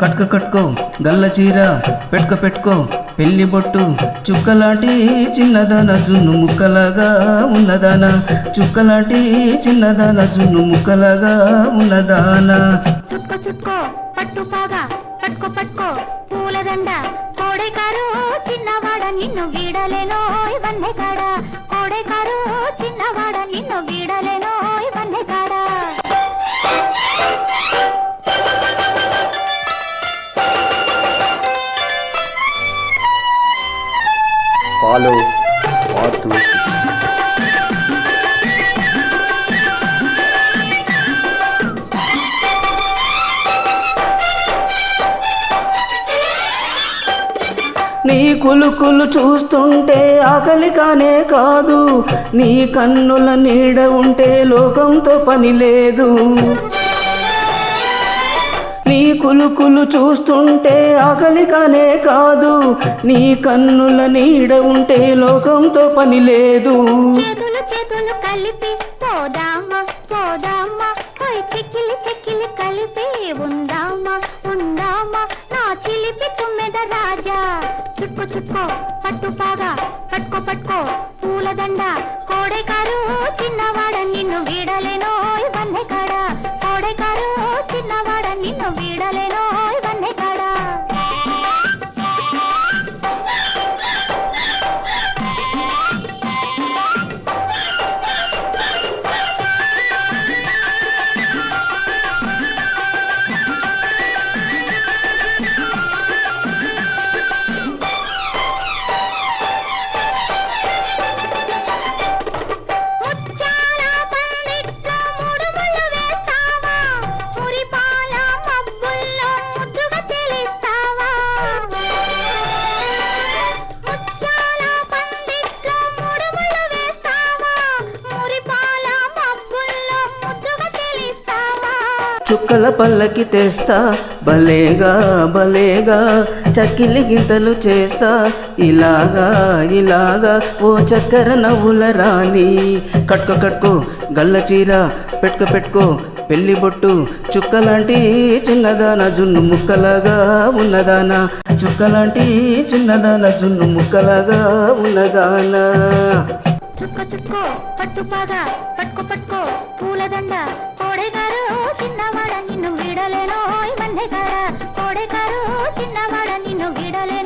కట్క కట్టుకో గల్ల చీర పెట్టుకో పెళ్లి బొట్టు చుక్కలాంటి చిన్నదాన జున్ను ముక్కలాగా ఉన్నదాన చుక్కలాంటి చిన్నదాన జున్ను ముక్కలాగా ఉన్నదాన చుక్కో చుక్కో పట్టు పాగా పట్టుకో పూలదండ కోడెకారు చిన్నవాడ నిన్ను వీడలేనో ఇవన్నీ కాడ కోడెకారు చిన్నవాడ నిన్ను వీడలేనో ఇవన్నీ కాడ Follow R260. నీ కులుకులు చూస్తుంటే ఆకలి కానే కాదు నీ కన్నుల నీడ ఉంటే లోకంతో పని లేదు నీ కులుకులు చూస్తుంటే ఆకలి కానే కాదు నీ కన్నుల నీడ ఉంటే లోకంతో పని లేదు చేతులు కలిపి పోదామా పోదామా చెక్కిలి కలిపి ఉందామా నా చిలిపి తుమ్మెద రాజా చుక్కో పట్టు పాగా పట్టుకో పూలదండ కోడెకారు చిన్నవాడ నిన్ను వీడలేనో ఇవన్నీ కాడ కోడెకారు చిన్నవాడ నిన్ను వీడలేనో ఇవన్నీ కాడ చుక్కల పల్లకి తెస్తా భలేగా చక్కిలి గింతలు చేస్తా ఇలాగా ఓ చక్కెర నవ్వుల రాణి కట్టుకో గల్ల చీర పెట్టుకో పెళ్లి బొట్టు చుక్కలాంటి చిన్నదాన జున్ను ముక్కలాగా ఉన్నదాన చుక్కలాంటి చిన్నదాన జున్ను ముక్కలాగా ఉన్నదాన చుక్కో పట్టు పాగా పట్టుకో పూలదండ కోడెకారు చిన్నవాడ నిన్ను వీడలేనో ఇవన్నీ కాడ కోడెకారు చిన్నవాడ నిన్ను వీడలేనో